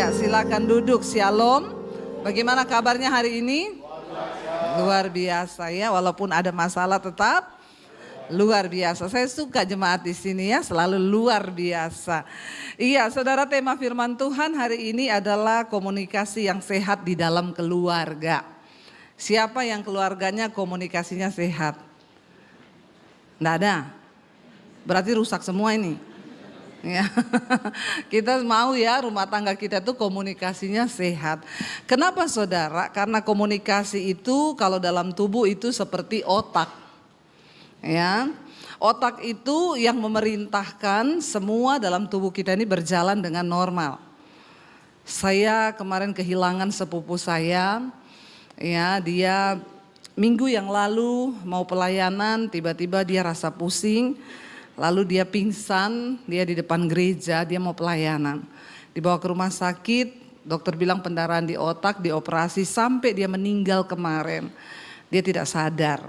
Ya, silakan duduk. Shalom. Bagaimana kabarnya hari ini? Luar biasa ya, walaupun ada masalah tetap luar biasa. Saya suka jemaat di sini ya, selalu luar biasa. Iya, saudara, tema firman Tuhan hari ini adalah komunikasi yang sehat di dalam keluarga. Siapa yang keluarganya komunikasinya sehat? Nggak ada. Berarti rusak semua ini. Ya. Kita mau ya rumah tangga kita tuh komunikasinya sehat. Kenapa saudara? Karena komunikasi itu kalau dalam tubuh itu seperti otak. Ya, otak itu yang memerintahkan semua dalam tubuh kita ini berjalan dengan normal. Saya kemarin kehilangan sepupu saya, ya dia minggu yang lalu mau pelayanan, tiba-tiba dia rasa pusing, lalu dia pingsan, dia di depan gereja, dia mau pelayanan. Dibawa ke rumah sakit, dokter bilang pendarahan di otak, dioperasi sampai dia meninggal kemarin. Dia tidak sadar.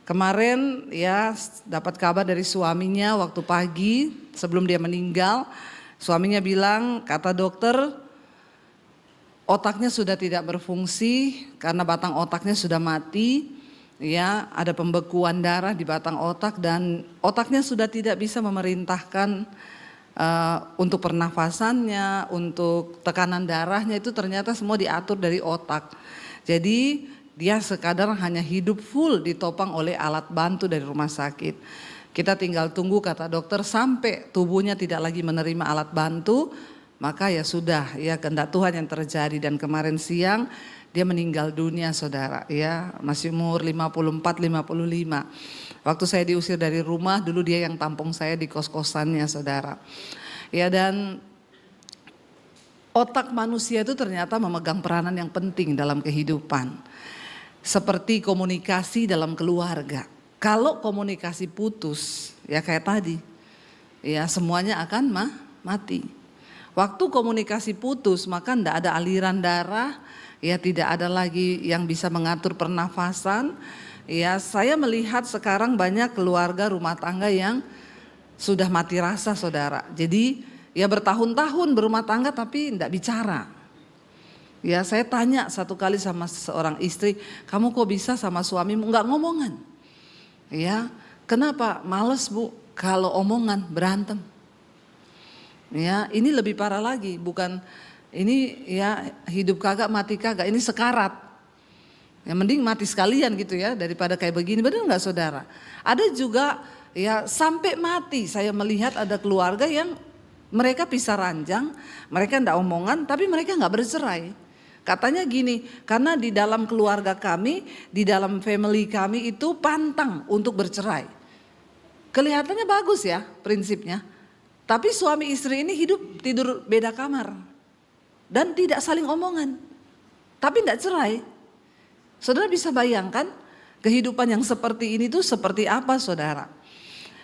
Kemarin ya dapat kabar dari suaminya waktu pagi sebelum dia meninggal. Suaminya bilang, kata dokter, otaknya sudah tidak berfungsi karena batang otaknya sudah mati. Ya, ada pembekuan darah di batang otak dan otaknya sudah tidak bisa memerintahkan untuk pernafasannya, untuk tekanan darahnya itu ternyata semua diatur dari otak. Jadi dia sekadar hanya hidup full ditopang oleh alat bantu dari rumah sakit. Kita tinggal tunggu kata dokter sampai tubuhnya tidak lagi menerima alat bantu, maka ya sudah ya kehendak Tuhan yang terjadi. Dan kemarin siang dia meninggal dunia saudara ya, masih umur 54-55. Waktu saya diusir dari rumah dulu dia yang tampung saya di kos-kosannya saudara. Ya dan otak manusia itu ternyata memegang peranan yang penting dalam kehidupan. Seperti komunikasi dalam keluarga. Kalau komunikasi putus, ya kayak tadi, ya semuanya akan mati. Waktu komunikasi putus, maka tidak ada aliran darah, ya tidak ada lagi yang bisa mengatur pernafasan. Ya saya melihat sekarang banyak keluarga rumah tangga yang sudah mati rasa saudara. Jadi ya bertahun-tahun berumah tangga tapi tidak bicara. Ya saya tanya satu kali sama seorang istri, kamu kok bisa sama suamimu nggak ngomongan? Ya, kenapa? Males bu, kalau omongan berantem. Ya, ini lebih parah lagi, bukan ini ya hidup kagak mati kagak, ini sekarat. Ya mending mati sekalian gitu ya daripada kayak begini, benar nggak saudara? Ada juga ya sampai mati saya melihat ada keluarga yang mereka pisah ranjang, mereka nggak omongan tapi mereka nggak bercerai. Katanya gini, karena di dalam keluarga kami, di dalam family kami itu pantang untuk bercerai. Kelihatannya bagus ya prinsipnya. Tapi suami istri ini hidup tidur beda kamar. Dan tidak saling omongan. Tapi tidak cerai. Saudara bisa bayangkan kehidupan yang seperti ini tuh seperti apa saudara?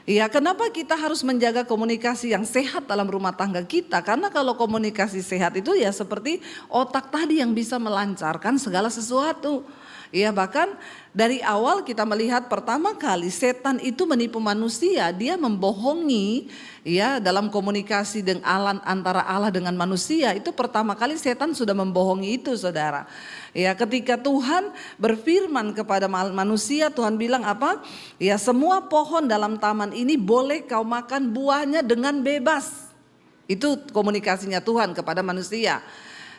Ya, kenapa kita harus menjaga komunikasi yang sehat dalam rumah tangga kita? Karena kalau komunikasi sehat itu ya seperti otak tadi yang bisa melancarkan segala sesuatu. Ya bahkan dari awal kita melihat pertama kali setan itu menipu manusia, dia membohongi ya dalam komunikasi dengan antara Allah dengan manusia. Itu pertama kali setan sudah membohongi itu saudara. Ya ketika Tuhan berfirman kepada manusia, Tuhan bilang apa? Ya semua pohon dalam taman ini boleh kau makan buahnya dengan bebas. Itu komunikasinya Tuhan kepada manusia.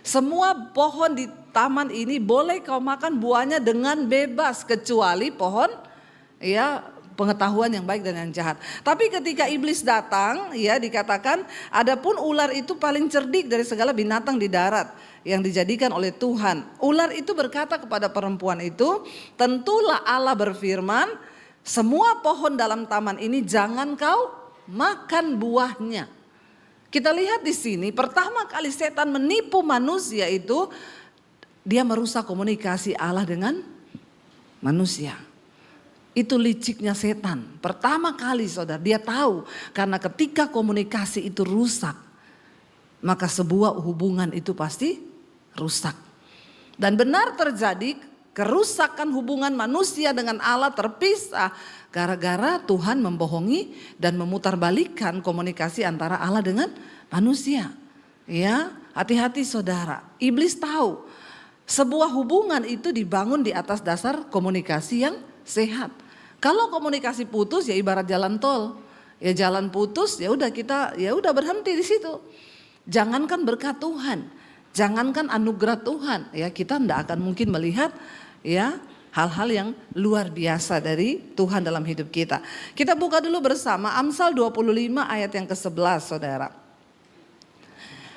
Semua pohon di taman ini boleh kau makan buahnya dengan bebas kecuali pohon ya pengetahuan yang baik dan yang jahat. Tapi ketika iblis datang ya dikatakan adapun ular itu paling cerdik dari segala binatang di darat yang dijadikan oleh Tuhan. Ular itu berkata kepada perempuan itu, tentulah Allah berfirman, semua pohon dalam taman ini jangan kau makan buahnya. Kita lihat di sini pertama kali setan menipu manusia itu dia merusak komunikasi Allah dengan manusia. Itu liciknya setan. Pertama kali saudara dia tahu karena ketika komunikasi itu rusak maka sebuah hubungan itu pasti rusak. Dan benar terjadi kerusakan hubungan manusia dengan Allah terpisah gara-gara Tuhan membohongi dan memutarbalikkan komunikasi antara Allah dengan manusia. Ya, hati-hati saudara. Iblis tahu sebuah hubungan itu dibangun di atas dasar komunikasi yang sehat. Kalau komunikasi putus ya ibarat jalan tol. Ya jalan putus ya udah kita ya udah berhenti di situ. Jangankan berkat Tuhan, jangankan anugerah Tuhan, ya kita tidak akan mungkin melihat ya hal-hal yang luar biasa dari Tuhan dalam hidup kita. Kita buka dulu bersama Amsal 25 ayat yang ke-11 saudara.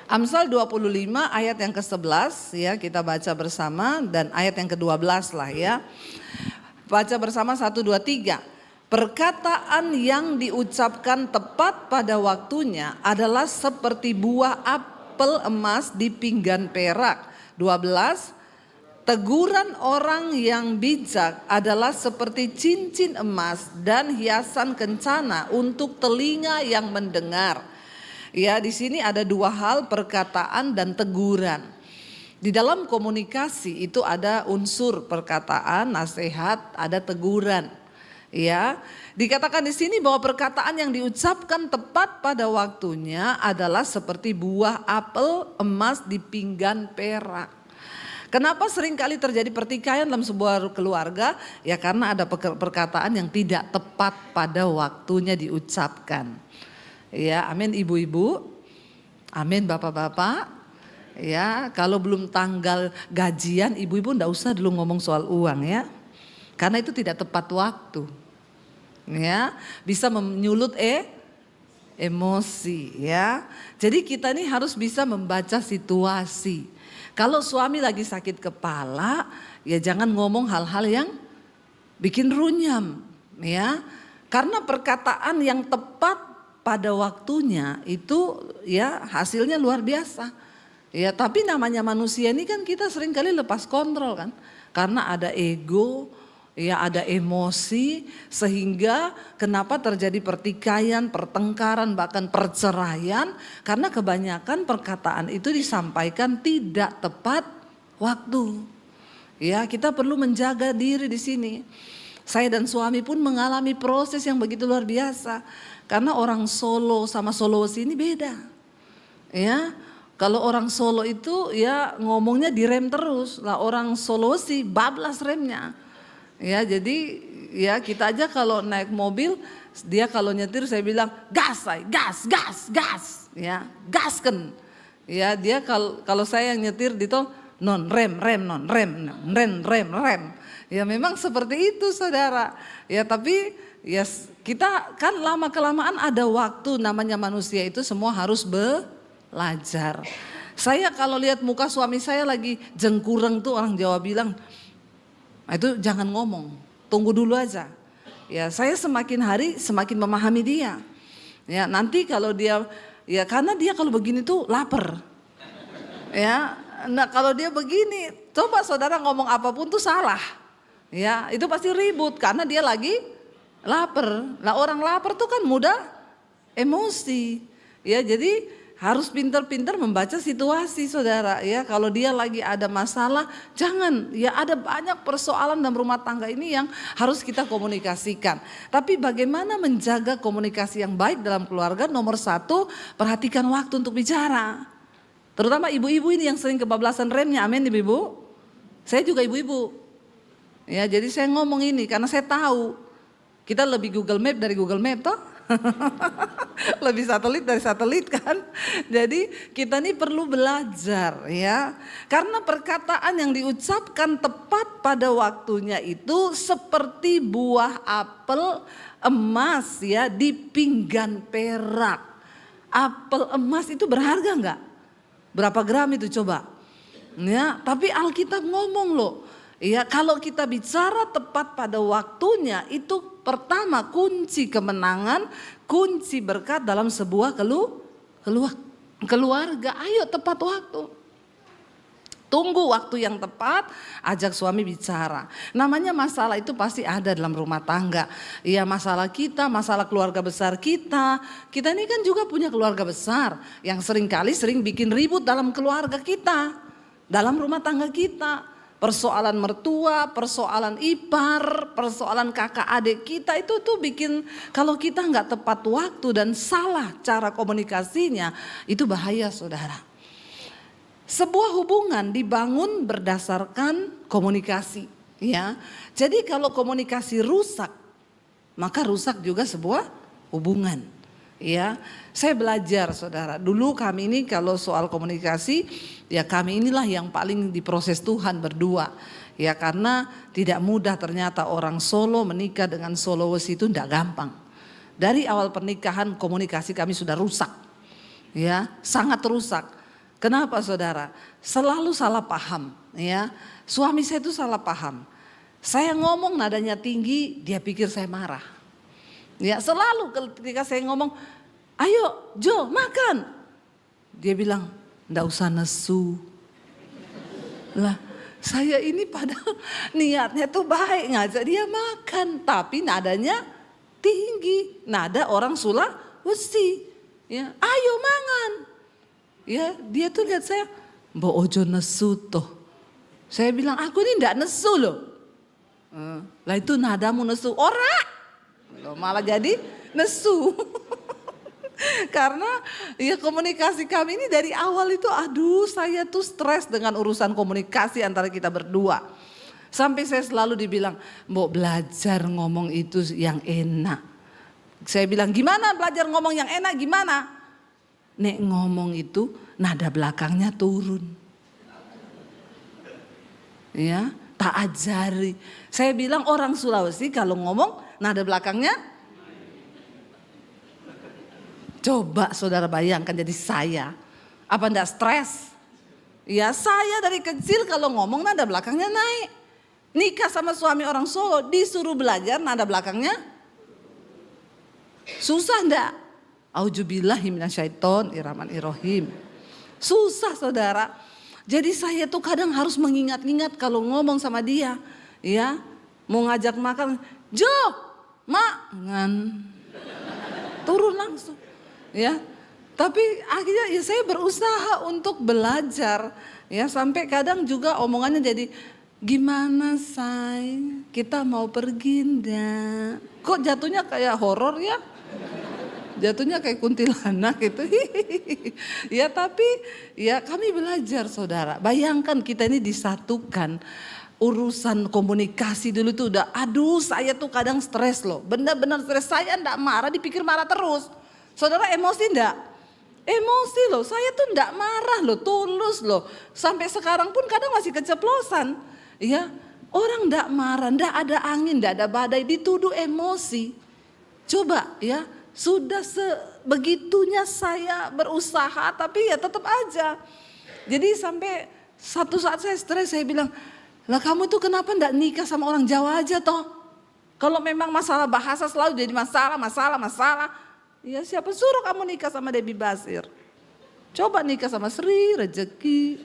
Amsal 25 ayat yang ke-11 ya kita baca bersama dan ayat yang ke-12 lah ya. Baca bersama 1, 2, 3. Perkataan yang diucapkan tepat pada waktunya adalah seperti buah apel emas di pinggan perak. 12. Teguran orang yang bijak adalah seperti cincin emas dan hiasan kencana untuk telinga yang mendengar. Ya, di sini ada dua hal, perkataan dan teguran. Di dalam komunikasi itu ada unsur perkataan, nasihat, ada teguran. Ya, dikatakan di sini bahwa perkataan yang diucapkan tepat pada waktunya adalah seperti buah apel emas di pinggan perak. Kenapa seringkali terjadi pertikaian dalam sebuah keluarga? Ya karena ada perkataan yang tidak tepat pada waktunya diucapkan. Ya, amin ibu-ibu, amin bapak-bapak. Ya, kalau belum tanggal gajian ibu-ibu ndak usah dulu ngomong soal uang ya. Karena itu tidak tepat waktu. Ya, bisa menyulut emosi ya. Jadi kita ini harus bisa membaca situasi. Kalau suami lagi sakit kepala, ya jangan ngomong hal-hal yang bikin runyam ya. Karena perkataan yang tepat pada waktunya itu ya hasilnya luar biasa. Ya tapi namanya manusia ini kan kita seringkali lepas kontrol kan. Karena ada ego, ya ada emosi sehingga kenapa terjadi pertikaian, pertengkaran bahkan perceraian. Karena kebanyakan perkataan itu disampaikan tidak tepat waktu. Ya kita perlu menjaga diri di sini. Saya dan suami pun mengalami proses yang begitu luar biasa. Karena orang Solo sama Sulawesi ini beda. Ya, kalau orang Solo itu ya ngomongnya direm terus. Lah orang Sulawesi bablas remnya. Ya, jadi ya kita aja kalau naik mobil, dia kalau nyetir saya bilang gas, gas. Ya, gasken. Ya, dia kalau saya yang nyetir di tol rem. Ya memang seperti itu saudara. Ya tapi ya kita kan lama kelamaan ada waktu, namanya manusia itu semua harus belajar. Saya kalau lihat muka suami saya lagi jengkureng tuh orang Jawa bilang, itu jangan ngomong, tunggu dulu aja. Ya saya semakin hari semakin memahami dia. Ya nanti kalau dia, ya karena dia kalau begini tuh lapar. Ya, nah kalau dia begini, coba saudara ngomong apapun tuh salah. Ya itu pasti ribut karena dia lagi lapar. Nah orang lapar tuh kan mudah emosi. Ya jadi harus pintar-pintar membaca situasi saudara. Ya kalau dia lagi ada masalah jangan. Ya ada banyak persoalan dalam rumah tangga ini yang harus kita komunikasikan. Tapi bagaimana menjaga komunikasi yang baik dalam keluarga? Nomor 1, perhatikan waktu untuk bicara. Terutama ibu-ibu ini yang sering kebablasan remnya. Amin ibu-ibu. Saya juga ibu-ibu. Ya jadi saya ngomong ini karena saya tahu kita lebih Google Map dari Google Map toh. Lebih satelit dari satelit kan. Jadi kita ini perlu belajar ya. Karena perkataan yang diucapkan tepat pada waktunya itu seperti buah apel emas ya di pinggan perak. Apel emas itu berharga enggak? Berapa gram itu coba? Ya, tapi Alkitab ngomong loh. Ya, kalau kita bicara tepat pada waktunya itu pertama kunci kemenangan, kunci berkat dalam sebuah keluarga. Ayo tepat waktu. Tunggu waktu yang tepat, ajak suami bicara. Namanya masalah itu pasti ada dalam rumah tangga. Ya masalah kita, masalah keluarga besar kita. Kita ini kan juga punya keluarga besar yang sering bikin ribut dalam keluarga kita. Dalam rumah tangga kita. Persoalan mertua, persoalan ipar, persoalan kakak adik kita itu tuh bikin kalau kita nggak tepat waktu dan salah cara komunikasinya itu bahaya saudara. Sebuah hubungan dibangun berdasarkan komunikasi, ya. Jadi kalau komunikasi rusak, maka rusak juga sebuah hubungan. Ya, saya belajar saudara, dulu kami ini kalau soal komunikasi, ya kami inilah yang paling diproses Tuhan berdua. Ya karena tidak mudah ternyata orang Solo menikah dengan Sulawesi itu tidak gampang. Dari awal pernikahan komunikasi kami sudah rusak. Ya, sangat rusak. Kenapa saudara? Selalu salah paham. Ya, suami saya itu salah paham. Saya ngomong nadanya tinggi, dia pikir saya marah. Ya selalu ketika saya ngomong, ayo Jo makan. Dia bilang, ndak usah nesu. Lah saya ini padahal niatnya tuh baik ngajak dia makan. Tapi nadanya tinggi. Nada orang Sulawesi. Ya, ayo mangan. Ya dia tuh lihat saya, mbok ojo nesu toh. Saya bilang, aku ini ndak nesu loh. Lah itu nadamu nesu. Ora. Malah jadi nesu. Karena ya komunikasi kami ini dari awal itu aduh saya tuh stres dengan urusan komunikasi antara kita berdua. Sampai saya selalu dibilang, mbok belajar ngomong itu yang enak. Saya bilang gimana belajar ngomong yang enak gimana? Nek ngomong itu nada belakangnya turun. Ya, tak ajari. Saya bilang orang Sulawesi kalau ngomong nada belakangnya. Coba saudara bayangkan jadi saya. Apa enggak stres? Ya saya dari kecil kalau ngomong nada belakangnya naik. Nikah sama suami orang Solo disuruh belajar nada belakangnya. Susah enggak? Auzubillahi minasyaitonirrahmanirrahim. Susah saudara. Jadi saya tuh kadang harus mengingat-ingat kalau ngomong sama dia. Ya, mau ngajak makan. Jo, makan. Turun langsung. Ya, tapi akhirnya ya saya berusaha untuk belajar. Ya, sampai kadang juga omongannya jadi, gimana say, kita mau pergi enggak? Kok jatuhnya kayak horor ya? Jatuhnya kayak kuntilanak gitu. Ya tapi ya kami belajar saudara. Bayangkan kita ini disatukan. Urusan komunikasi dulu tuh udah aduh saya tuh kadang stres loh. Benar-benar stres, saya enggak marah dipikir marah terus. Saudara emosi enggak? Emosi loh, saya tuh enggak marah loh, tulus loh. Sampai sekarang pun kadang masih keceplosan. Ya, orang enggak marah, enggak ada angin, enggak ada badai, dituduh emosi. Coba ya, sudah sebegitunya saya berusaha tapi ya tetap aja. Jadi sampai satu saat saya stres, saya bilang, lah kamu tuh kenapa enggak nikah sama orang Jawa aja toh? Kalau memang masalah bahasa selalu jadi masalah. Ya siapa suruh kamu nikah sama Debbie Basir? Coba nikah sama Sri Rezeki.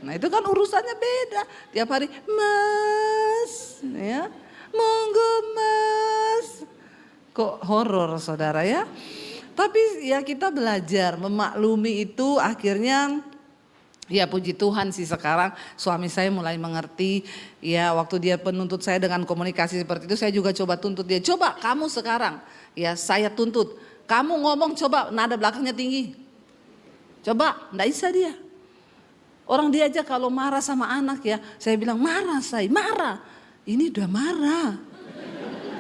Nah itu kan urusannya beda. Tiap hari mas, ya, monggo mas. Kok horor saudara ya? Tapi ya kita belajar memaklumi itu akhirnya. Ya puji Tuhan sih sekarang suami saya mulai mengerti. Ya waktu dia penuntut saya dengan komunikasi seperti itu saya juga coba tuntut dia. Coba kamu sekarang ya saya tuntut. Kamu ngomong coba nada belakangnya tinggi. Coba enggak bisa dia. Orang dia aja kalau marah sama anak ya. Saya bilang marah saya marah. Ini udah marah.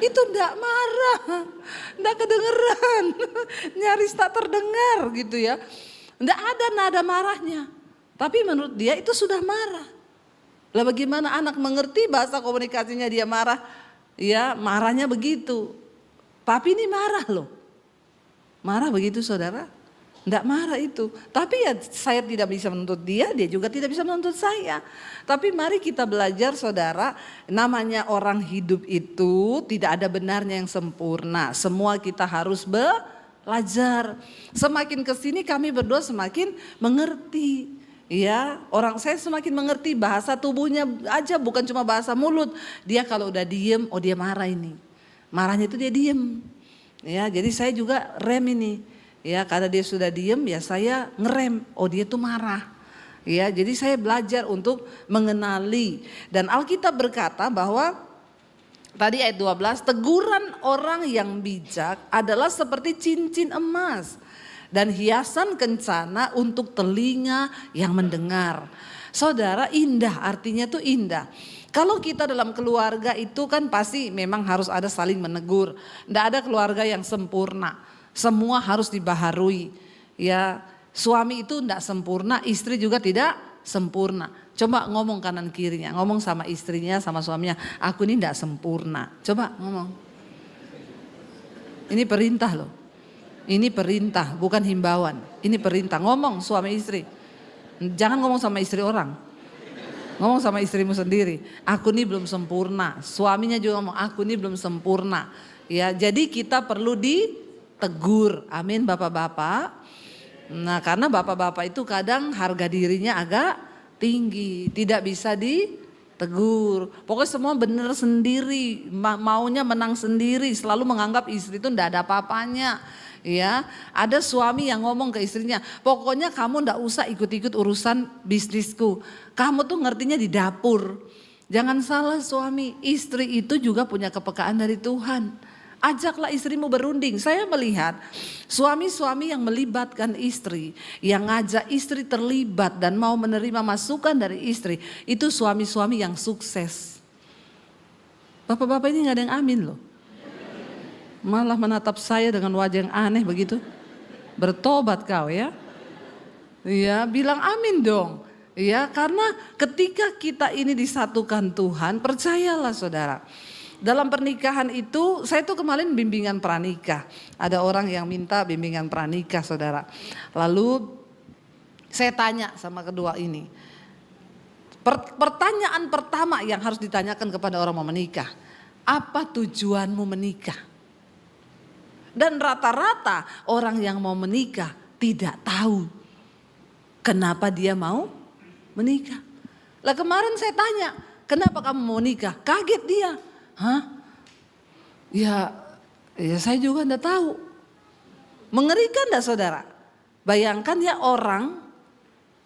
Itu enggak marah. Enggak kedengeran. Nyaris tak terdengar gitu ya. Enggak ada nada marahnya. Tapi menurut dia itu sudah marah. Lah bagaimana anak mengerti bahasa komunikasinya dia marah? Ya marahnya begitu. Papi ini marah loh. Marah begitu saudara? Enggak marah itu. Tapi ya saya tidak bisa menuntut dia juga tidak bisa menuntut saya. Tapi mari kita belajar saudara, namanya orang hidup itu tidak ada benarnya yang sempurna. Semua kita harus belajar. Semakin kesini kami berdua semakin mengerti. Ya, orang saya semakin mengerti bahasa tubuhnya aja bukan cuma bahasa mulut. Dia kalau udah diem, oh dia marah ini. Marahnya itu dia diem. Ya, jadi saya juga rem ini. Ya, karena dia sudah diem ya saya ngerem. Oh dia tuh marah. Ya, jadi saya belajar untuk mengenali. Dan Alkitab berkata bahwa tadi ayat 12, teguran orang yang bijak adalah seperti cincin emas dan hiasan kencana untuk telinga yang mendengar. Saudara, indah artinya tuh indah. Kalau kita dalam keluarga itu kan pasti memang harus ada saling menegur. Tidak ada keluarga yang sempurna. Semua harus dibaharui. Ya, suami itu tidak sempurna, istri juga tidak sempurna. Coba ngomong kanan kirinya, ngomong sama istrinya, sama suaminya, aku ini tidak sempurna. Coba ngomong. Ini perintah loh. Ini perintah, bukan himbauan. Ini perintah, ngomong suami istri. Jangan ngomong sama istri orang. Ngomong sama istrimu sendiri. Aku ini belum sempurna. Suaminya juga ngomong, aku ini belum sempurna. Ya, jadi kita perlu ditegur. Amin, bapak-bapak. Nah, karena bapak-bapak itu kadang harga dirinya agak tinggi, tidak bisa ditegur. Pokoknya semua benar sendiri, maunya menang sendiri, selalu menganggap istri itu tidak ada apa-apanya. Ya, ada suami yang ngomong ke istrinya, pokoknya kamu ndak usah ikut-ikut urusan bisnisku. Kamu tuh ngertinya di dapur. Jangan salah suami, istri itu juga punya kepekaan dari Tuhan. Ajaklah istrimu berunding. Saya melihat suami-suami yang melibatkan istri, yang ngajak istri terlibat dan mau menerima masukan dari istri, itu suami-suami yang sukses. Bapak-bapak ini gak ada yang amin loh. Malah menatap saya dengan wajah yang aneh begitu. Bertobat kau ya. Ya, bilang amin dong. Ya, karena ketika kita ini disatukan Tuhan, percayalah saudara. Dalam pernikahan itu, saya tuh kemarin bimbingan pranikah. Ada orang yang minta bimbingan pranikah saudara. Lalu saya tanya sama kedua ini. Pertanyaan pertama yang harus ditanyakan kepada orang mau menikah. Apa tujuanmu menikah? Dan rata-rata orang yang mau menikah tidak tahu kenapa dia mau menikah. Lah kemarin saya tanya, kenapa kamu mau nikah? Kaget dia. Hah? Ya saya juga enggak tahu. Mengerikan enggak saudara? Bayangkan ya orang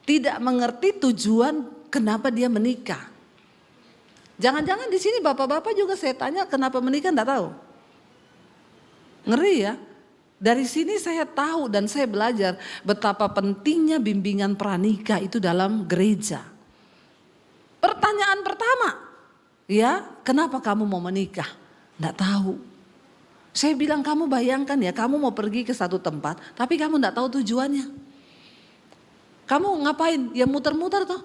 tidak mengerti tujuan kenapa dia menikah. Jangan-jangan di sini bapak-bapak juga saya tanya kenapa menikah enggak tahu. Ngeri ya. Dari sini saya tahu dan saya belajar betapa pentingnya bimbingan pranikah itu dalam gereja. Pertanyaan pertama. Ya, kenapa kamu mau menikah? Enggak tahu. Saya bilang kamu bayangkan ya, kamu mau pergi ke satu tempat, tapi kamu enggak tahu tujuannya. Kamu ngapain? Ya muter-muter toh.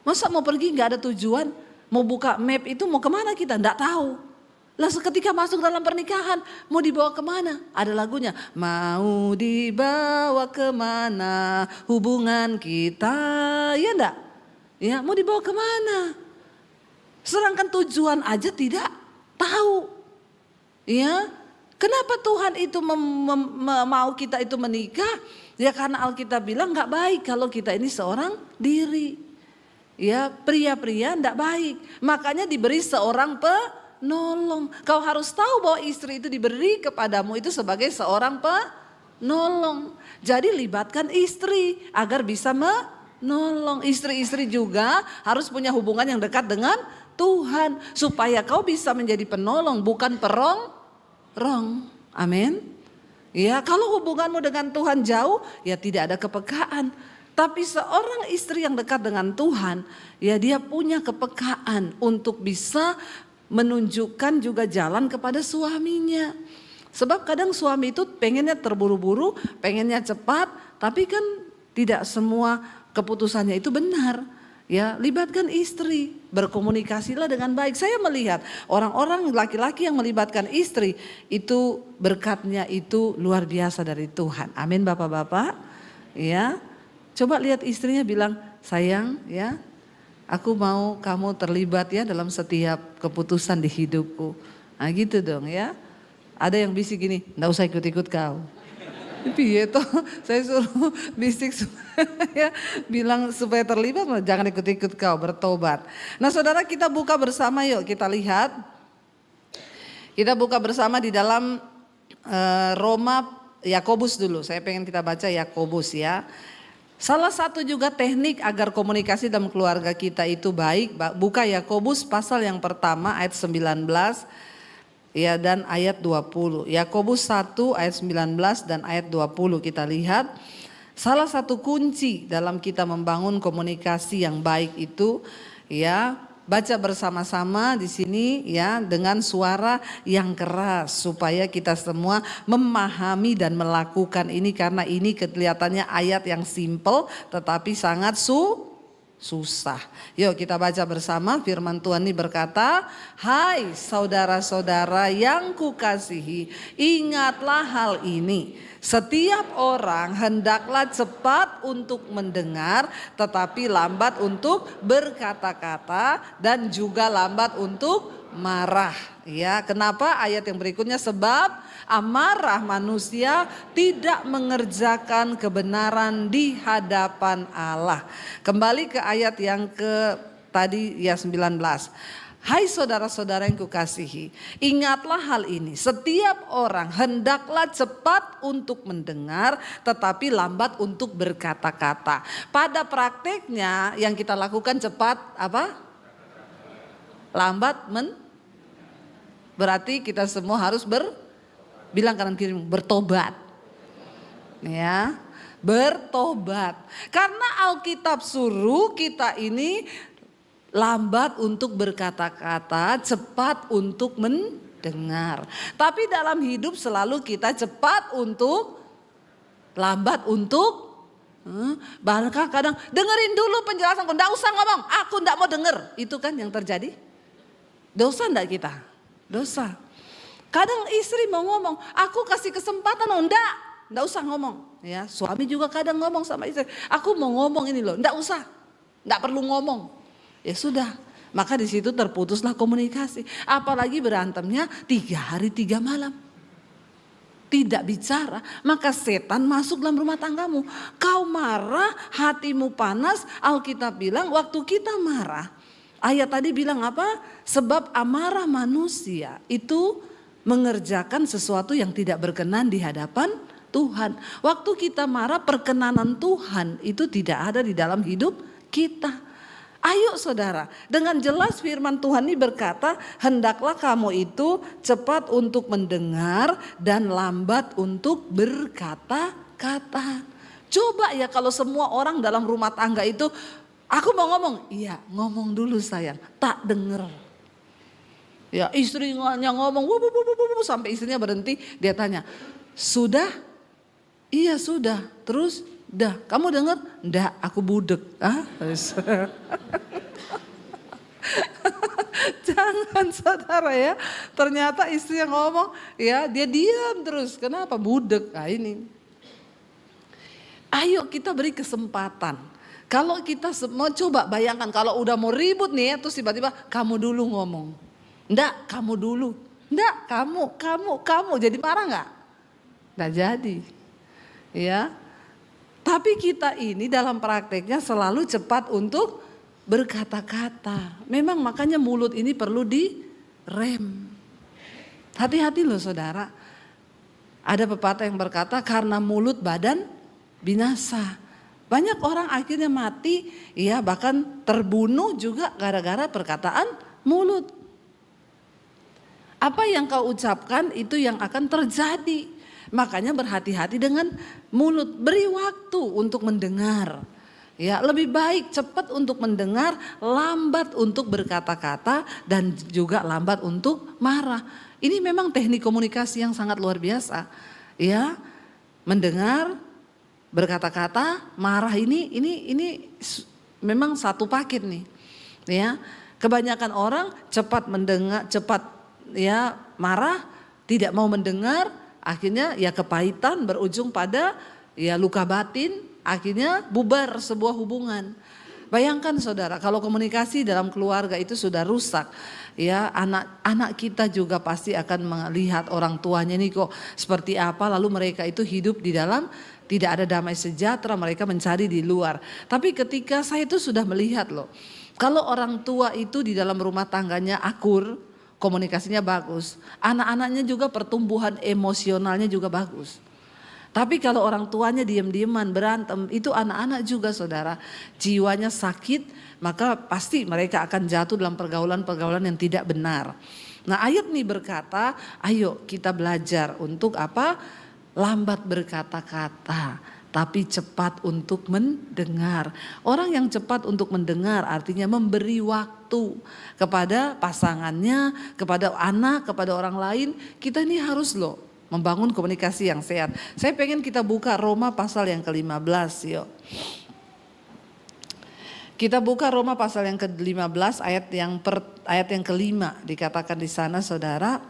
Masa mau pergi enggak ada tujuan? Mau buka map itu mau kemana kita? Enggak tahu. Lah seketika masuk dalam pernikahan, mau dibawa kemana? Ada lagunya, mau dibawa kemana hubungan kita, ya enggak? Ya, mau dibawa kemana? Sedangkan tujuan aja tidak tahu. Ya, kenapa Tuhan itu mau kita itu menikah? Ya karena Alkitab bilang nggak baik kalau kita ini seorang diri. Ya, pria-pria nggak baik. Makanya diberi seorang penolong. Kau harus tahu bahwa istri itu diberi kepadamu itu sebagai seorang penolong. Jadi libatkan istri agar bisa menolong. Istri-istri juga harus punya hubungan yang dekat dengan Tuhan supaya kau bisa menjadi penolong bukan perong. Amin. Ya, kalau hubunganmu dengan Tuhan jauh, ya tidak ada kepekaan. Tapi seorang istri yang dekat dengan Tuhan, ya dia punya kepekaan untuk bisa menunjukkan juga jalan kepada suaminya. Sebab kadang suami itu pengennya terburu-buru, pengennya cepat, tapi kan tidak semua keputusannya itu benar. Ya, libatkan istri, berkomunikasilah dengan baik. Saya melihat orang-orang laki-laki yang melibatkan istri itu berkatnya itu luar biasa dari Tuhan. Amin bapak-bapak. Ya, coba lihat istrinya bilang, sayang ya, aku mau kamu terlibat ya dalam setiap keputusan di hidupku. Nah gitu dong ya. Ada yang bisik gini, nggak usah ikut-ikut kau. Piye toh, saya suruh bisik ya, bilang supaya terlibat, jangan ikut-ikut kau, bertobat. Nah saudara, kita buka bersama yuk, kita lihat. Kita buka bersama di dalam Roma, Yakobus dulu. Saya pengen kita baca Yakobus ya. Salah satu juga teknik agar komunikasi dalam keluarga kita itu baik, buka Yakobus pasal yang pertama ayat 19. ya dan ayat 20. Yakobus 1 ayat 19 dan ayat 20 kita lihat. Salah satu kunci dalam kita membangun komunikasi yang baik itu ya, baca bersama-sama di sini ya dengan suara yang keras supaya kita semua memahami dan melakukan ini, karena ini kelihatannya ayat yang simple tetapi sangat susah. Yuk kita baca bersama. Firman Tuhan ini berkata, hai saudara-saudara yang kukasihi, ingatlah hal ini. Setiap orang hendaklah cepat untuk mendengar, tetapi lambat untuk berkata-kata dan juga lambat untuk marah. Ya, kenapa ayat yang berikutnya? Sebab amarah manusia tidak mengerjakan kebenaran di hadapan Allah. Kembali ke ayat yang tadi ya 19. Hai saudara-saudara yang kukasihi, ingatlah hal ini. Setiap orang hendaklah cepat untuk mendengar, tetapi lambat untuk berkata-kata. Pada prakteknya yang kita lakukan cepat apa? Lambat berarti kita semua harus bilang kanan kiri, bertobat. Ya, bertobat. Karena Alkitab suruh kita ini lambat untuk berkata-kata, cepat untuk mendengar. Tapi dalam hidup selalu kita cepat untuk, lambat untuk, bahkan kadang dengerin dulu penjelasanku, nggak usah ngomong, aku nggak mau denger. Itu kan yang terjadi. Dosa nggak kita? Dosa. Kadang istri mau ngomong, aku kasih kesempatan, nggak usah ngomong. Ya, suami juga kadang ngomong sama istri, aku mau ngomong ini loh, nggak usah, nggak perlu ngomong. Ya sudah, maka di situ terputuslah komunikasi. Apalagi berantemnya 3 hari 3 malam. Tidak bicara, maka setan masuk dalam rumah tanggamu. Kau marah, hatimu panas. Alkitab bilang waktu kita marah, ayat tadi bilang apa? Sebab amarah manusia itu mengerjakan sesuatu yang tidak berkenan di hadapan Tuhan. Waktu kita marah, perkenanan Tuhan itu tidak ada di dalam hidup kita. Ayo saudara, dengan jelas firman Tuhan ini berkata, hendaklah kamu itu cepat untuk mendengar dan lambat untuk berkata-kata. Coba ya kalau semua orang dalam rumah tangga itu, aku mau ngomong, iya ngomong dulu sayang, tak denger. Ya istrinya ngomong, sampai istrinya berhenti, dia tanya, sudah? Iya sudah, terus? Dah, kamu dengar? Nggak, aku budek. Jangan saudara ya. Ternyata istri yang ngomong, ya dia diam terus. Kenapa? Budek. Nah ini. Ayo kita beri kesempatan. Kalau kita semua coba bayangkan kalau udah mau ribut nih ya, terus tiba-tiba kamu dulu ngomong. Nggak, kamu dulu. Nggak, kamu. Jadi marah nggak? Nggak jadi. Ya. Tapi kita ini dalam prakteknya selalu cepat untuk berkata-kata. Memang makanya mulut ini perlu direm. Hati-hati loh saudara. Ada pepatah yang berkata karena mulut badan binasa. Banyak orang akhirnya mati, ya bahkan terbunuh juga gara-gara perkataan mulut. Apa yang kau ucapkan itu yang akan terjadi. Makanya berhati-hati dengan mulut, beri waktu untuk mendengar. Ya, lebih baik cepat untuk mendengar, lambat untuk berkata-kata dan juga lambat untuk marah. Ini memang teknik komunikasi yang sangat luar biasa. Ya, mendengar, berkata-kata, marah ini memang satu paket nih. Ya, kebanyakan orang cepat mendengar, cepat ya marah, tidak mau mendengar. Akhirnya ya kepahitan berujung pada ya luka batin, akhirnya bubar sebuah hubungan. Bayangkan saudara kalau komunikasi dalam keluarga itu sudah rusak, ya anak-anak kita juga pasti akan melihat orang tuanya ini kok seperti apa, lalu mereka itu hidup di dalam tidak ada damai sejahtera, mereka mencari di luar. Tapi ketika saya itu sudah melihat loh, kalau orang tua itu di dalam rumah tangganya akur, komunikasinya bagus, anak-anaknya juga pertumbuhan emosionalnya juga bagus. Tapi kalau orang tuanya diam-diaman berantem, itu anak-anak juga saudara jiwanya sakit, maka pasti mereka akan jatuh dalam pergaulan-pergaulan yang tidak benar. Nah ayat ini berkata, ayo kita belajar untuk apa? Lambat berkata-kata, tapi cepat untuk mendengar. Orang yang cepat untuk mendengar artinya memberi waktu kepada pasangannya, kepada anak, kepada orang lain. Kita ini harus loh membangun komunikasi yang sehat. Saya pengen kita buka Roma pasal yang ke-15 yuk. Kita buka Roma pasal yang ke-15 ayat yang kelima, dikatakan di sana saudara.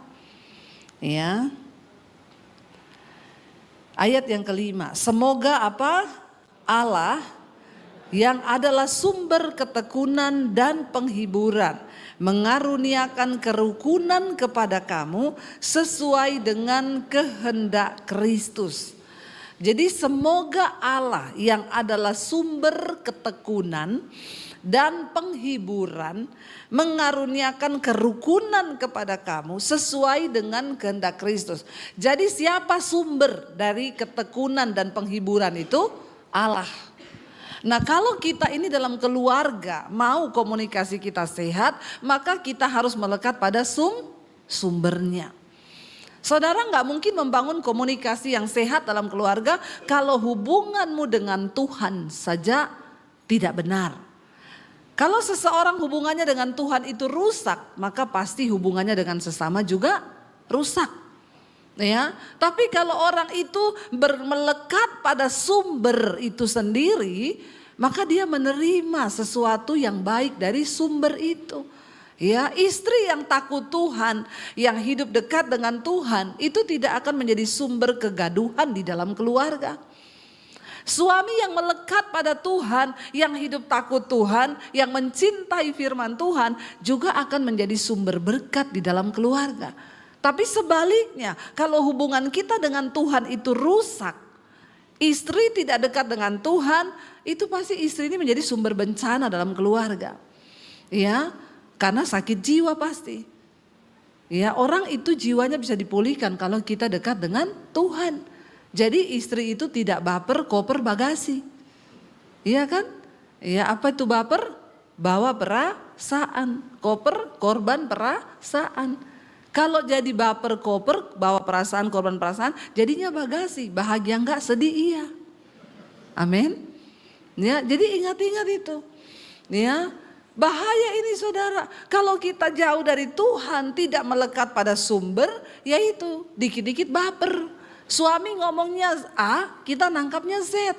Ya. Ayat yang kelima, semoga apa? Allah yang adalah sumber ketekunan dan penghiburan mengaruniakan kerukunan kepada kamu sesuai dengan kehendak Kristus. Jadi semoga Allah yang adalah sumber ketekunan dan penghiburan mengaruniakan kerukunan kepada kamu sesuai dengan kehendak Kristus. Jadi siapa sumber dari ketekunan dan penghiburan itu? Allah. Nah kalau kita ini dalam keluarga mau komunikasi kita sehat, maka kita harus melekat pada sumbernya. Saudara nggak mungkin membangun komunikasi yang sehat dalam keluarga kalau hubunganmu dengan Tuhan saja tidak benar. Kalau seseorang hubungannya dengan Tuhan itu rusak, maka pasti hubungannya dengan sesama juga rusak. Ya, tapi kalau orang itu melekat pada sumber itu sendiri, maka dia menerima sesuatu yang baik dari sumber itu. Ya, istri yang takut Tuhan, yang hidup dekat dengan Tuhan, itu tidak akan menjadi sumber kegaduhan di dalam keluarga. Suami yang melekat pada Tuhan, yang hidup takut Tuhan, yang mencintai firman Tuhan, juga akan menjadi sumber berkat di dalam keluarga. Tapi sebaliknya, kalau hubungan kita dengan Tuhan itu rusak, istri tidak dekat dengan Tuhan, itu pasti istri ini menjadi sumber bencana dalam keluarga. Ya. Karena sakit jiwa pasti. Ya, orang itu jiwanya bisa dipulihkan kalau kita dekat dengan Tuhan. Jadi istri itu tidak baper, koper, bagasi. Iya kan? Ya, apa itu baper? Bawa perasaan. Koper, korban perasaan. Kalau jadi baper, koper, bawa perasaan, korban perasaan, jadinya bagasi. Bahagia enggak, sedih iya. Amin. Ya, jadi ingat-ingat itu. Ya. Bahaya ini saudara, kalau kita jauh dari Tuhan, tidak melekat pada sumber, yaitu dikit-dikit baper. Suami ngomongnya A, kita nangkapnya Z.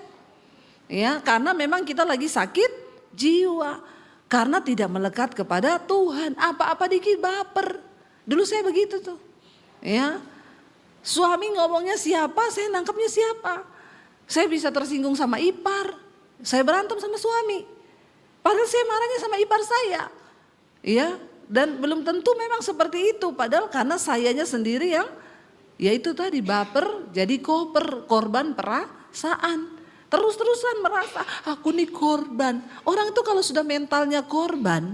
Ya, karena memang kita lagi sakit jiwa. Karena tidak melekat kepada Tuhan, apa-apa dikit baper. Dulu saya begitu tuh. Ya, suami ngomongnya siapa, saya nangkapnya siapa. Saya bisa tersinggung sama ipar, saya berantem sama suami. Padahal saya marahnya sama ipar saya, ya, dan belum tentu memang seperti itu. Padahal karena sayanya sendiri yang, yaitu tadi baper, jadi koper, korban perasaan. Terus-terusan merasa aku nih korban. Orang itu kalau sudah mentalnya korban,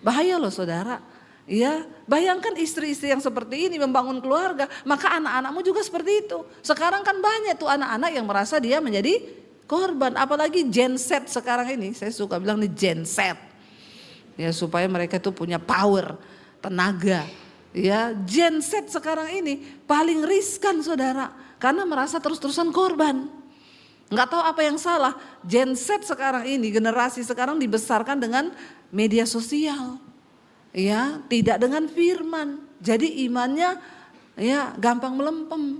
bahaya loh saudara. Ya, bayangkan istri-istri yang seperti ini membangun keluarga, maka anak-anakmu juga seperti itu. Sekarang kan banyak tuh anak-anak yang merasa dia menjadi korban, apalagi Gen Z sekarang ini, saya suka bilang nih Gen Z. Ya, supaya mereka tuh punya power, tenaga. Ya, Gen Z sekarang ini paling riskan saudara, karena merasa terus-terusan korban. Nggak tahu apa yang salah. Gen Z sekarang ini, generasi sekarang dibesarkan dengan media sosial. Ya, tidak dengan firman. Jadi imannya ya gampang melempem.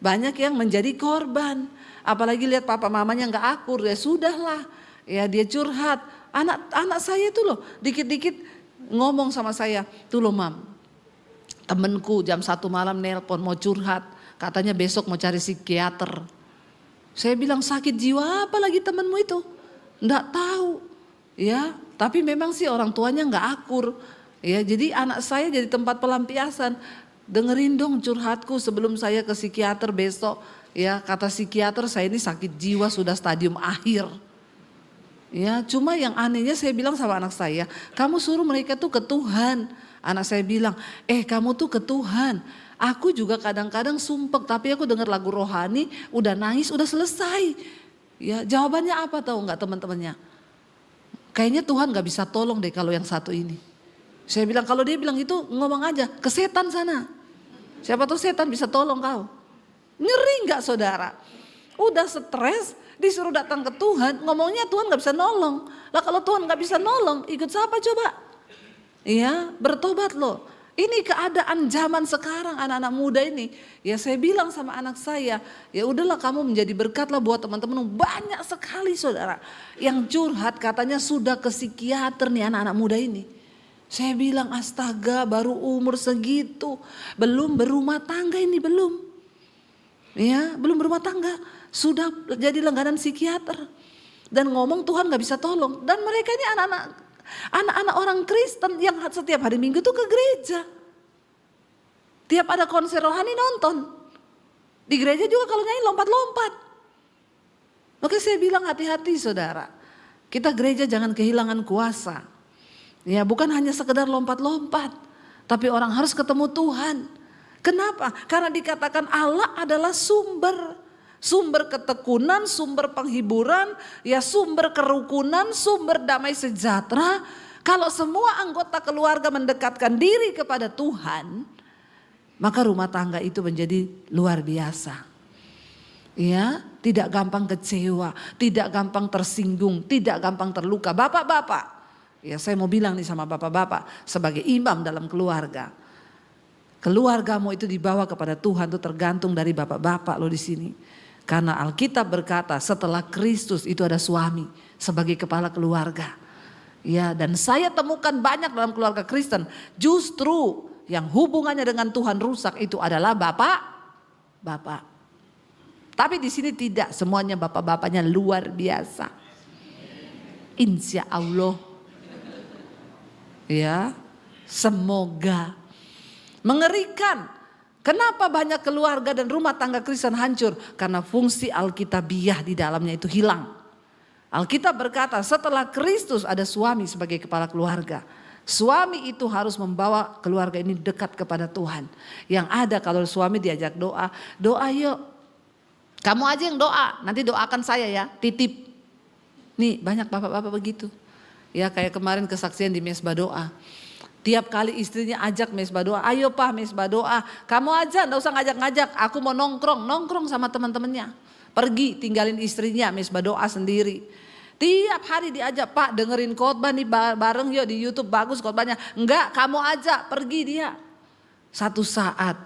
Banyak yang menjadi korban. Apalagi lihat papa mamanya nggak akur, ya sudahlah, ya dia curhat. Anak saya itu loh, dikit-dikit ngomong sama saya, tuh loh mam, temenku jam 1 malam nelpon mau curhat, katanya besok mau cari psikiater. Saya bilang sakit jiwa apa lagi temenmu itu? Nggak tahu, ya. Tapi memang sih orang tuanya nggak akur, ya. Jadi anak saya jadi tempat pelampiasan. Dengerin dong curhatku sebelum saya ke psikiater besok. Ya, kata psikiater saya ini sakit jiwa sudah stadium akhir. Ya, cuma yang anehnya saya bilang sama anak saya, kamu suruh mereka tuh ke Tuhan. Anak saya bilang, kamu tuh ke Tuhan. Aku juga kadang-kadang sumpek, tapi aku dengar lagu rohani, udah nangis, udah selesai. Ya, jawabannya apa tahu nggak teman-temannya? Kayaknya Tuhan nggak bisa tolong deh kalau yang satu ini. Saya bilang kalau dia bilang itu ngomong aja ke setan sana. Siapa tahu setan bisa tolong kau. Ngeri nggak saudara? Udah stres disuruh datang ke Tuhan, ngomongnya Tuhan nggak bisa nolong. Lah kalau Tuhan nggak bisa nolong, ikut siapa coba? Iya, bertobat loh. Ini keadaan zaman sekarang anak-anak muda ini. Ya saya bilang sama anak saya, ya udahlah kamu menjadi berkat lah buat teman-teman. Banyak sekali saudara yang curhat katanya sudah ke psikiater nih anak-anak muda ini. Saya bilang astaga baru umur segitu, belum berumah tangga ini belum. Ya belum berumah tangga, sudah jadi langganan psikiater. Dan ngomong Tuhan gak bisa tolong. Dan mereka ini anak-anak orang Kristen yang setiap hari Minggu tuh ke gereja. Tiap ada konser rohani nonton. Di gereja juga kalau nyanyi lompat-lompat. Oke saya bilang hati-hati saudara. Kita gereja jangan kehilangan kuasa. Ya bukan hanya sekedar lompat-lompat. Tapi orang harus ketemu Tuhan. Kenapa? Karena dikatakan Allah adalah sumber. Sumber ketekunan, sumber penghiburan, ya sumber kerukunan, sumber damai sejahtera. Kalau semua anggota keluarga mendekatkan diri kepada Tuhan, maka rumah tangga itu menjadi luar biasa. Ya, tidak gampang kecewa, tidak gampang tersinggung, tidak gampang terluka. Bapak-bapak, ya saya mau bilang nih sama bapak-bapak sebagai imam dalam keluarga. Keluargamu itu dibawa kepada Tuhan itu tergantung dari bapak-bapak lo di sini. Karena Alkitab berkata setelah Kristus itu ada suami sebagai kepala keluarga. Ya, dan saya temukan banyak dalam keluarga Kristen justru yang hubungannya dengan Tuhan rusak itu adalah bapak. Tapi di sini tidak, semuanya bapak-bapaknya luar biasa. Insya Allah. Ya, semoga. Mengerikan. Kenapa banyak keluarga dan rumah tangga Kristen hancur? Karena fungsi Alkitabiah di dalamnya itu hilang. Alkitab berkata setelah Kristus ada suami sebagai kepala keluarga. Suami itu harus membawa keluarga ini dekat kepada Tuhan. Yang ada kalau suami diajak doa, doa yuk. Kamu aja yang doa, nanti doakan saya ya, titip. Nih banyak bapak-bapak begitu. Ya kayak kemarin kesaksian di mesbah doa. Tiap kali istrinya ajak mesbah doa, ayo Pak mesbah doa. Kamu aja enggak usah ngajak-ngajak, aku mau nongkrong sama teman-temannya. Pergi tinggalin istrinya mesbah doa sendiri. Tiap hari diajak, Pak dengerin khotbah nih bareng yuk di YouTube bagus khotbahnya. Enggak, kamu aja pergi dia. Satu saat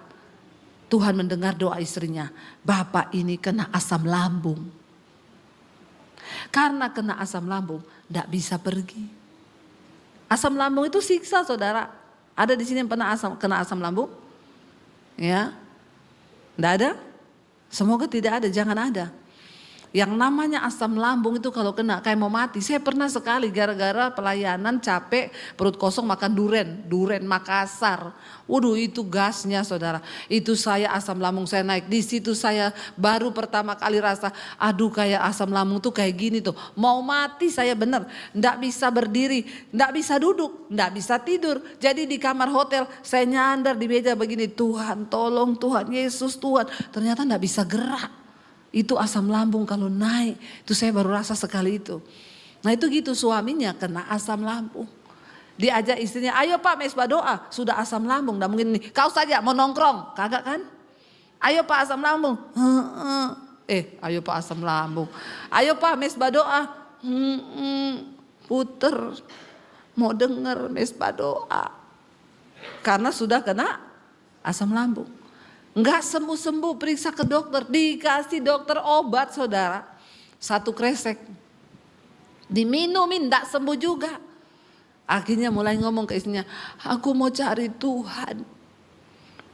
Tuhan mendengar doa istrinya, bapak ini kena asam lambung. Karena kena asam lambung enggak bisa pergi. Asam lambung itu siksa saudara. Ada di sini yang pernah kena asam lambung? Ya, enggak ada? Semoga tidak ada, jangan ada. Yang namanya asam lambung itu kalau kena kayak mau mati. Saya pernah sekali gara-gara pelayanan capek perut kosong makan duren Makassar. Waduh itu gasnya saudara. Itu saya asam lambung saya naik. Di situ saya baru pertama kali rasa aduh kayak asam lambung tuh kayak gini tuh. Mau mati saya bener. Nggak bisa berdiri, nggak bisa duduk, nggak bisa tidur. Jadi di kamar hotel saya nyandar di meja begini. Tuhan tolong Tuhan Yesus Tuhan. Ternyata nggak bisa gerak. Itu asam lambung kalau naik, itu saya baru rasa sekali itu. Nah itu gitu suaminya kena asam lambung. Diajak istrinya, ayo Pak mesbah doa, sudah asam lambung. Nggak mungkin nih, kau saja mau nongkrong, kagak kan? Ayo Pak asam lambung, ayo Pak asam lambung. Ayo Pak mesbah doa, puter, mau denger mesbah doa. Karena sudah kena asam lambung. Enggak sembuh-sembuh periksa ke dokter. Dikasih dokter obat saudara. 1 kresek. Diminumin enggak sembuh juga. Akhirnya mulai ngomong ke istrinya. Aku mau cari Tuhan.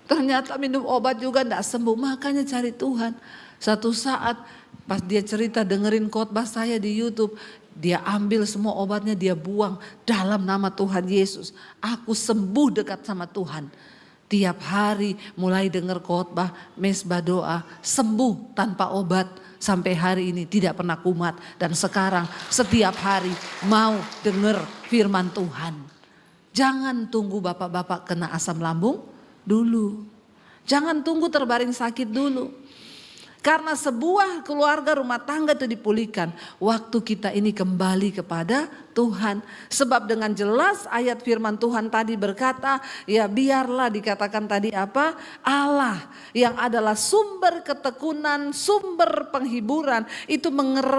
Ternyata minum obat juga enggak sembuh. Makanya cari Tuhan. Satu saat pas dia cerita dengerin khotbah saya di YouTube. Dia ambil semua obatnya dia buang. Dalam nama Tuhan Yesus. Aku sembuh dekat sama Tuhan. Tiap hari mulai dengar khotbah, mesbah doa, sembuh tanpa obat sampai hari ini tidak pernah kumat dan sekarang setiap hari mau dengar firman Tuhan. Jangan tunggu bapak-bapak kena asam lambung dulu. Jangan tunggu terbaring sakit dulu. Karena sebuah keluarga rumah tangga itu dipulihkan waktu kita ini kembali kepada Tuhan. Sebab dengan jelas ayat firman Tuhan tadi berkata, ya biarlah dikatakan tadi apa? Allah yang adalah sumber ketekunan, sumber penghiburan itu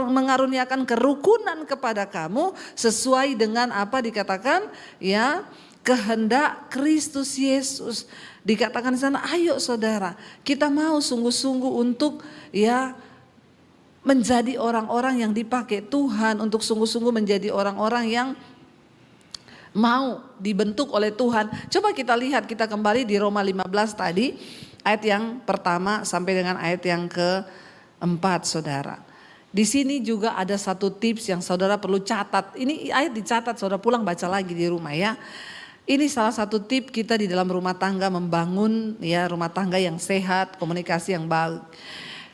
mengaruniakan kerukunan kepada kamu sesuai dengan apa dikatakan ya kehendak Kristus Yesus. Dikatakan di sana, ayo saudara, kita mau sungguh-sungguh untuk ya menjadi orang-orang yang dipakai Tuhan, untuk sungguh-sungguh menjadi orang-orang yang mau dibentuk oleh Tuhan. Coba kita lihat, kita kembali di Roma 15 tadi, ayat yang pertama sampai dengan ayat yang keempat, saudara. Di sini juga ada satu tips yang saudara perlu catat. Ini ayat dicatat, saudara pulang baca lagi di rumah ya. Ini salah satu tip kita di dalam rumah tangga membangun ya rumah tangga yang sehat, komunikasi yang baik.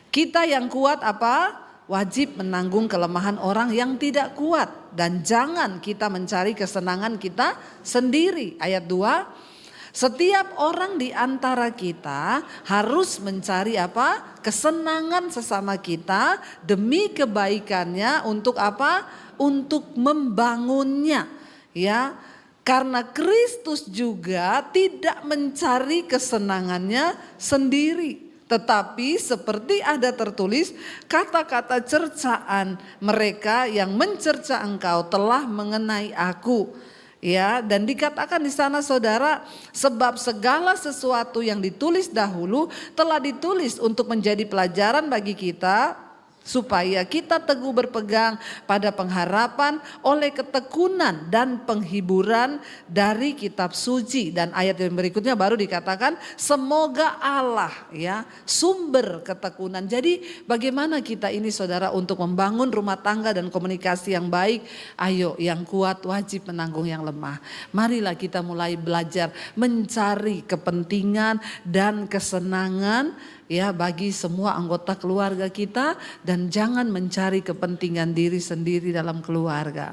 Kita yang kuat apa? Wajib menanggung kelemahan orang yang tidak kuat. Dan jangan kita mencari kesenangan kita sendiri. Ayat 2, setiap orang di antara kita harus mencari apa? Kesenangan sesama kita demi kebaikannya untuk apa? Untuk membangunnya ya. Karena Kristus juga tidak mencari kesenangannya sendiri. Tetapi seperti ada tertulis, kata-kata cercaan mereka yang mencerca engkau telah mengenai aku. Ya, dan dikatakan di sana saudara, sebab segala sesuatu yang ditulis dahulu telah ditulis untuk menjadi pelajaran bagi kita, supaya kita teguh berpegang pada pengharapan oleh ketekunan dan penghiburan dari kitab suci. Dan ayat yang berikutnya baru dikatakan semoga Allah ya sumber ketekunan. Jadi bagaimana kita ini saudara untuk membangun rumah tangga dan komunikasi yang baik? Ayo, yang kuat wajib menanggung yang lemah. Marilah kita mulai belajar mencari kepentingan dan kesenangan ya bagi semua anggota keluarga kita, dan jangan mencari kepentingan diri sendiri dalam keluarga.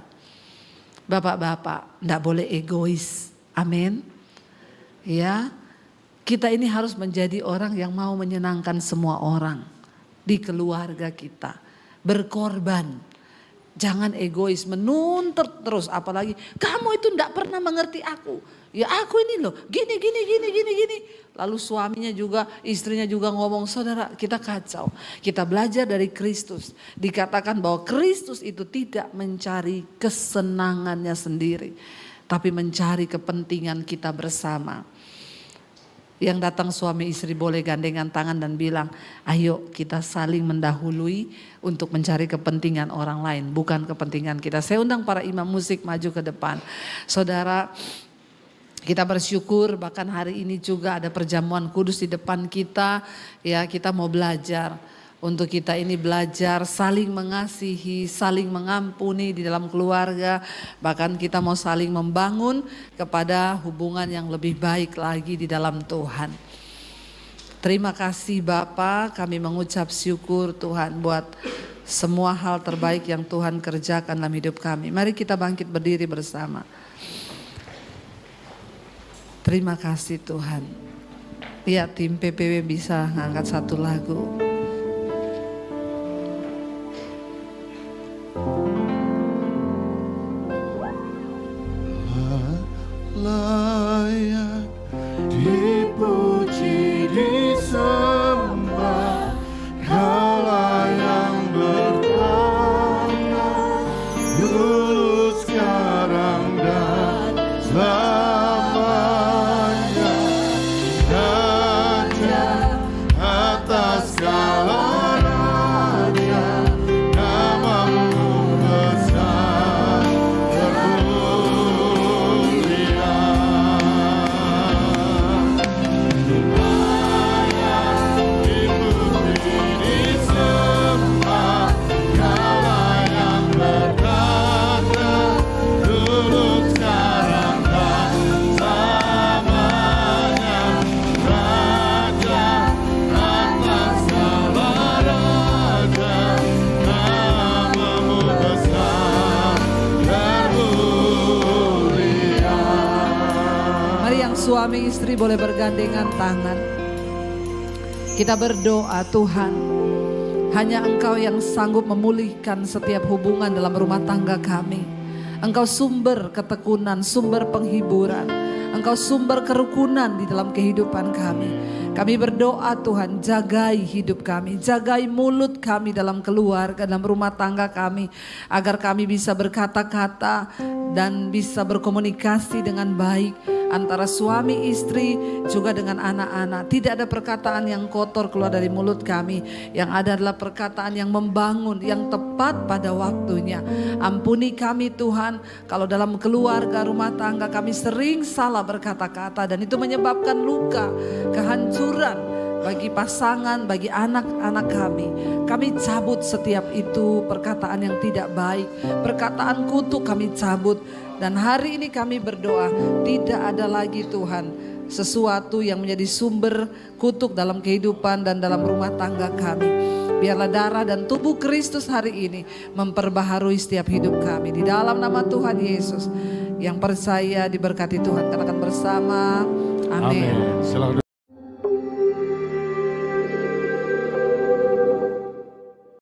Bapak-bapak, enggak boleh egois. Amin. Ya. Kita ini harus menjadi orang yang mau menyenangkan semua orang di keluarga kita. Berkorban. Jangan egois, menuntut terus, apalagi kamu itu enggak pernah mengerti aku. Ya aku ini loh, gini. Lalu suaminya juga, istrinya juga ngomong, saudara kita kacau. Kita belajar dari Kristus. Dikatakan bahwa Kristus itu tidak mencari kesenangannya sendiri, tapi mencari kepentingan kita bersama. Yang datang suami istri boleh gandengan tangan dan bilang, ayo kita saling mendahului untuk mencari kepentingan orang lain, bukan kepentingan kita. Saya undang para imam musik maju ke depan. Saudara, kita bersyukur bahkan hari ini juga ada perjamuan kudus di depan kita. Ya, kita mau belajar. Untuk kita ini belajar saling mengasihi, saling mengampuni di dalam keluarga. Bahkan kita mau saling membangun kepada hubungan yang lebih baik lagi di dalam Tuhan. Terima kasih Bapa, kami mengucap syukur Tuhan buat semua hal terbaik yang Tuhan kerjakan dalam hidup kami. Mari kita bangkit berdiri bersama. Terima kasih Tuhan. Ya, tim PPW bisa ngangkat satu lagu. Layak dipuji disembah, Kaulah yang bertanda dulu sekarang dan selamanya. Raja atas segala raja, namamu besar Suami istri boleh bergandengan tangan. Kita berdoa, Tuhan, Hanya Engkau yang sanggup memulihkan setiap hubungan dalam rumah tangga kami. Engkau sumber ketekunan, sumber penghiburan. Engkau sumber kerukunan di dalam kehidupan kami. Kami berdoa Tuhan, jagai hidup kami, jagai mulut kami dalam keluarga, dalam rumah tangga kami. Agar kami bisa berkata-kata dan bisa berkomunikasi dengan baik. Antara suami istri juga dengan anak-anak. Tidak ada perkataan yang kotor keluar dari mulut kami. Yang ada adalah perkataan yang membangun, yang tepat pada waktunya. Ampuni kami Tuhan, kalau dalam keluarga rumah tangga kami sering salah berkata-kata. Dan itu menyebabkan luka, kehancuran bagi pasangan, bagi anak-anak kami. Kami cabut setiap itu perkataan yang tidak baik. Perkataan kutuk kami cabut. Dan hari ini kami berdoa, tidak ada lagi Tuhan sesuatu yang menjadi sumber kutuk dalam kehidupan dan dalam rumah tangga kami. Biarlah darah dan tubuh Kristus hari ini memperbaharui setiap hidup kami. Di dalam nama Tuhan Yesus, yang percaya diberkati Tuhan, katakan bersama, amin. Amin.